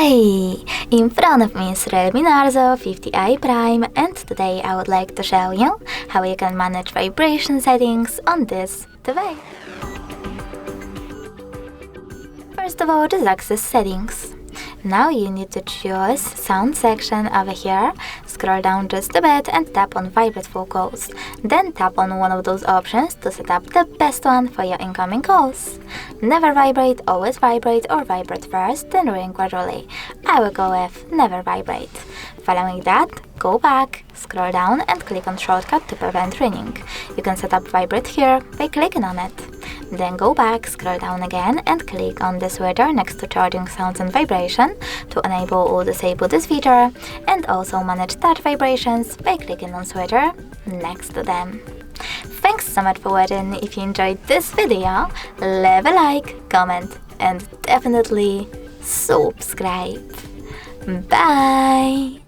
Hey! In front of me is REALME NARZO 50i Prime, and today I would like to show you how you can manage vibration settings on this device. First of all, just access settings. Now you need to choose sound section over here, scroll down just a bit and tap on vibrate for calls. Then tap on one of those options to set up the best one for your incoming calls. Never vibrate, always vibrate, or vibrate first, then ring gradually. I will go with never vibrate. Following that, go back, scroll down and click on shortcut to prevent ringing. You can set up vibrate here by clicking on it. Then go back, scroll down again and click on the switcher next to charging sounds and vibration to enable or disable this feature, and also manage touch vibrations by clicking on switcher next to them. Thanks so much for watching. If you enjoyed this video, leave a like, comment and definitely subscribe. Bye!